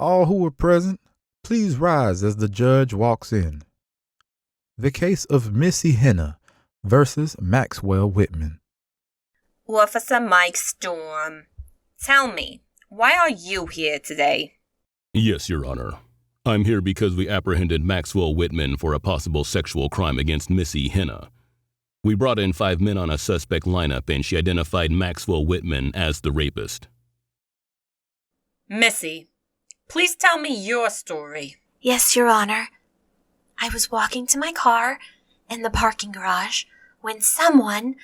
All who are present, please rise as the judge walks in. The case of Missy Henna versus Maxwell Whitman. Officer Mike Storm, tell me, why are you here today? Yes, Your Honor. I'm here because we apprehended Maxwell Whitman for a possible sexual crime against Missy Henna. We brought in 5 men on a suspect lineup and she identified Maxwell Whitman as the rapist. Missy, please tell me your story. Yes, Your Honor. I was walking to my car in the parking garage when someone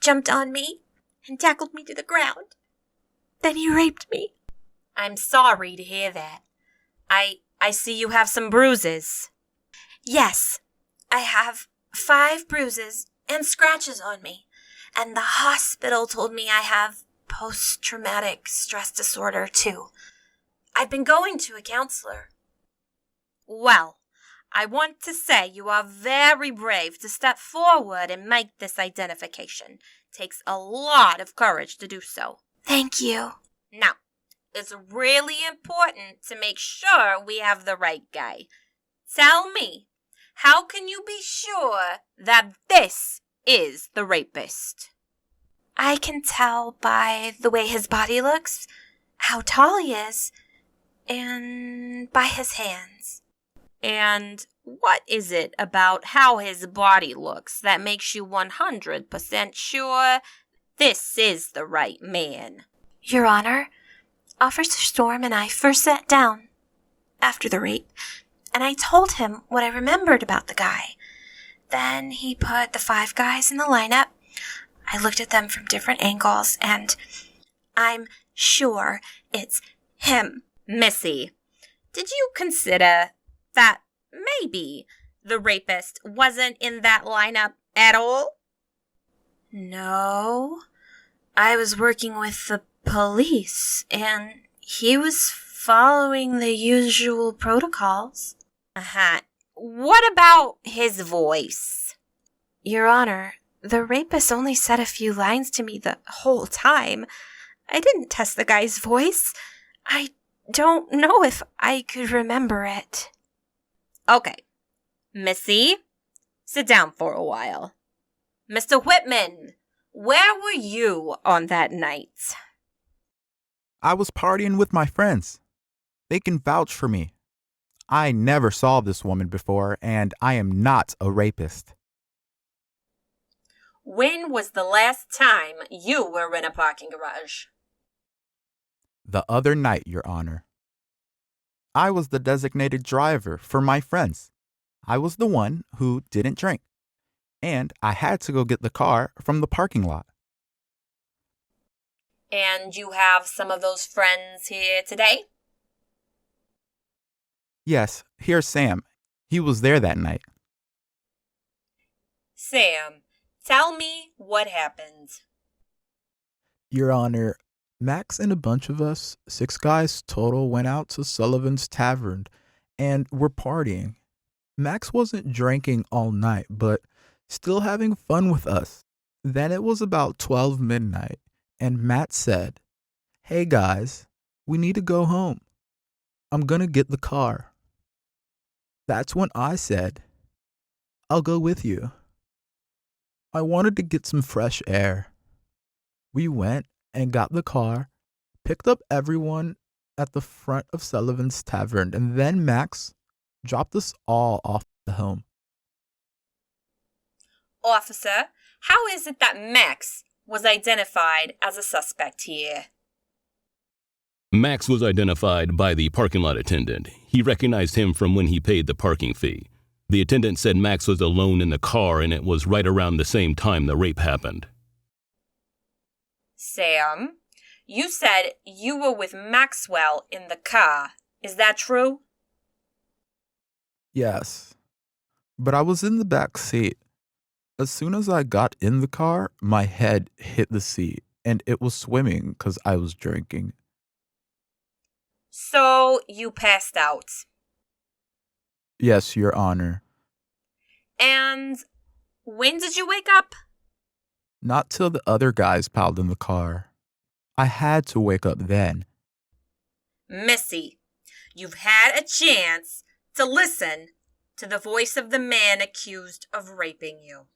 jumped on me and tackled me to the ground. Then he raped me. I'm sorry to hear that. I see you have some bruises. Yes, I have 5 bruises and scratches on me, and the hospital told me I have post-traumatic stress disorder too. I've been going to a counselor. Well, I want to say you are very brave to step forward and make this identification. Takes a lot of courage to do so. Thank you. Now, it's really important to make sure we have the right guy. Tell me, how can you be sure that this is the rapist? I can tell by the way his body looks, how tall he is, and by his hands. And what is it about how his body looks that makes you 100% sure this is the right man? Your Honor, Officer Storm and I first sat down after the rape, and I told him what I remembered about the guy. Then he put the 5 guys in the lineup. I looked at them from different angles, and I'm sure it's him. Missy, did you consider that maybe the rapist wasn't in that lineup at all? No, I was working with the police, and he was following the usual protocols. What about his voice? Your Honor, the rapist only said a few lines to me the whole time. I didn't test the guy's voice. I don't know if I could remember it. Okay. Missy, sit down for a while. Mr. Whitman, where were you on that night? I was partying with my friends. They can vouch for me. I never saw this woman before, and I am not a rapist. When was the last time you were in a parking garage? The other night, Your Honor. I was the designated driver for my friends. I was the one who didn't drink, and I had to go get the car from the parking lot. And you have some of those friends here today? Yes, here's Sam. He was there that night. Sam, tell me what happened. Your Honor, Max and a bunch of us, 6 guys total, went out to Sullivan's Tavern and were partying. Max wasn't drinking all night, but still having fun with us. Then it was about 12 midnight, and Matt said, "Hey guys, we need to go home. I'm gonna get the car." That's when I said, "I'll go with you." I wanted to get some fresh air. We went and got the car, picked up everyone at the front of Sullivan's Tavern, and then Max dropped us all off the home. Officer, how is it that Max was identified as a suspect here? Max was identified by the parking lot attendant. He recognized him from when he paid the parking fee. The attendant said Max was alone in the car and it was right around the same time the rape happened. Sam, you said you were with Maxwell in the car. Is that true? Yes, but I was in the back seat. As soon as I got in the car, my head hit the seat, and it was swimming because I was drinking. So you passed out. Yes, Your Honor. And when did you wake up? Not till the other guys piled in the car. I had to wake up then. Missy, you've had a chance to listen to the voice of the man accused of raping you.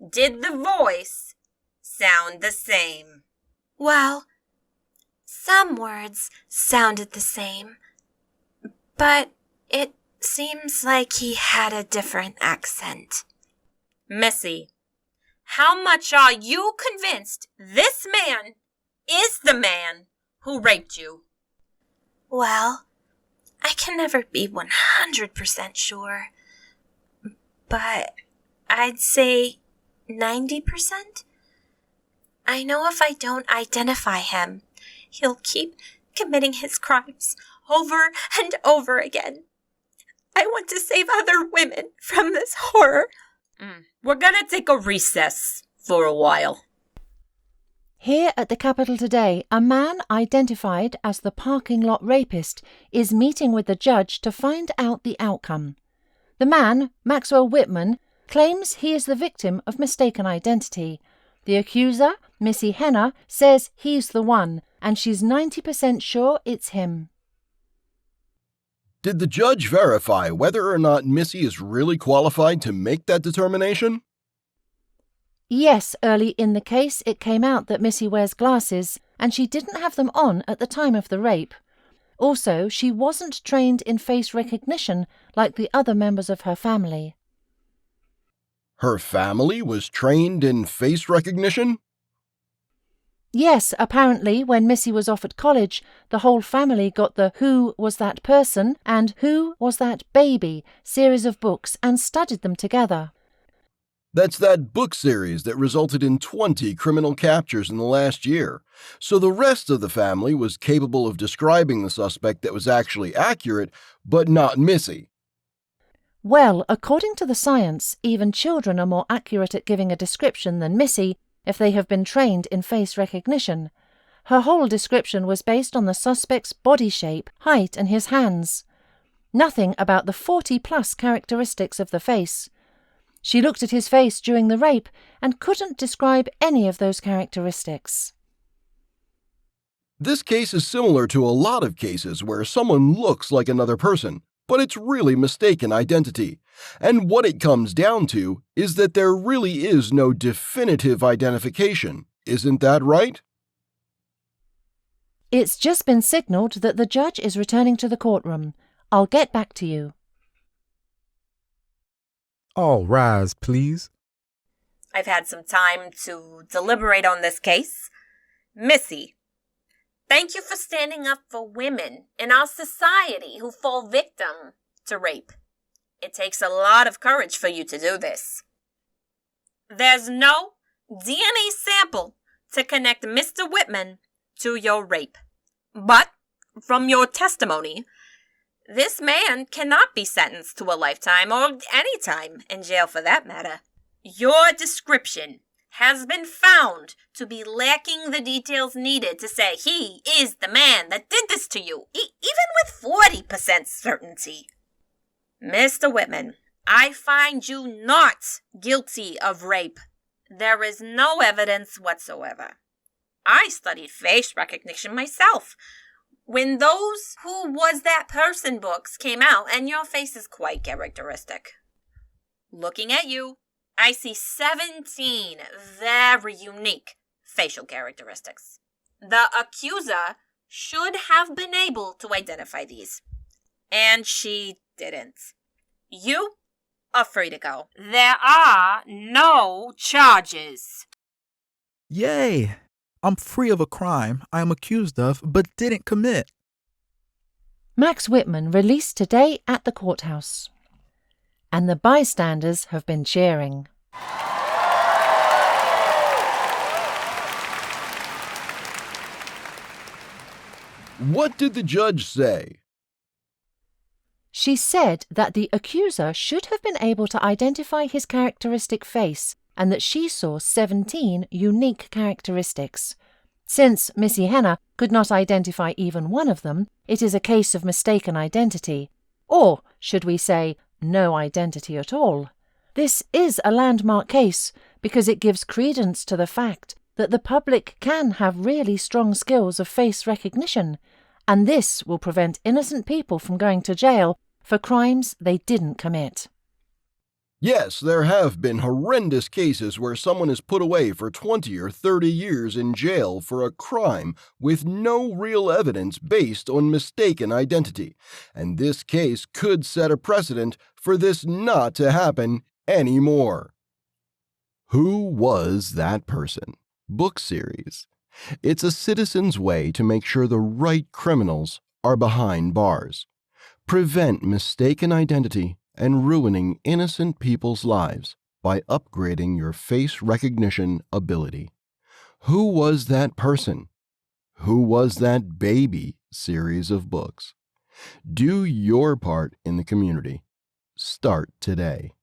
Did the voice sound the same? Well, some words sounded the same, but it seems like he had a different accent. Missy, how much are you convinced this man is the man who raped you? Well, I can never be 100% sure, but I'd say 90%. I know if I don't identify him, he'll keep committing his crimes over and over again. I want to save other women from this horror. We're gonna take a recess for a while. Here at the Capitol today, a man identified as the parking lot rapist is meeting with the judge to find out the outcome. The man, Maxwell Whitman, claims he is the victim of mistaken identity. The accuser, Missy Henner, says he's the one, and she's 90% sure it's him. Did the judge verify whether or not Missy is really qualified to make that determination? Yes, early in the case it came out that Missy wears glasses, and she didn't have them on at the time of the rape. Also, she wasn't trained in face recognition like the other members of her family. Her family was trained in face recognition? Yes, apparently when Missy was off at college, the whole family got the Who Was That Person and Who Was That Baby series of books and studied them together. That's that book series that resulted in 20 criminal captures in the last year. So the rest of the family was capable of describing the suspect that was actually accurate, but not Missy. Well, according to the science, even children are more accurate at giving a description than Missy if they have been trained in face recognition. Her whole description was based on the suspect's body shape, height, and his hands. Nothing about the 40-plus characteristics of the face. She looked at his face during the rape and couldn't describe any of those characteristics. This case is similar to a lot of cases where someone looks like another person, but it's really mistaken identity. And what it comes down to is that there really is no definitive identification. Isn't that right? It's just been signaled that the judge is returning to the courtroom. I'll get back to you. All rise, please. I've had some time to deliberate on this case. Missy, thank you for standing up for women in our society who fall victim to rape. It takes a lot of courage for you to do this. There's no DNA sample to connect Mr. Whitman to your rape. But from your testimony, this man cannot be sentenced to a lifetime or any time in jail for that matter. Your description has been found to be lacking the details needed to say he is the man that did this to you, even with 40% certainty. Mr. Whitman, I find you not guilty of rape. There is no evidence whatsoever. I studied face recognition myself. When those Who Was That Person books came out, and your face is quite characteristic. Looking at you, I see 17 very unique facial characteristics. The accuser should have been able to identify these, and she didn't. You are free to go. There are no charges. Yay! I'm free of a crime I am accused of but didn't commit. Max Whitman released today at the courthouse. And the bystanders have been cheering. What did the judge say? She said that the accuser should have been able to identify his characteristic face and that she saw 17 unique characteristics. Since Missy Henner could not identify even one of them, it is a case of mistaken identity. Or, should we say, no identity at all. This is a landmark case because it gives credence to the fact that the public can have really strong skills of face recognition, and this will prevent innocent people from going to jail for crimes they didn't commit. Yes, there have been horrendous cases where someone is put away for 20 or 30 years in jail for a crime with no real evidence based on mistaken identity, and this case could set a precedent for this not to happen anymore. Who Was That Person? Book series. It's a citizen's way to make sure the right criminals are behind bars. Prevent mistaken identity and ruining innocent people's lives by upgrading your face recognition ability. Who Was That Person? Who Was That Baby? Series of books. Do your part in the community. Start today.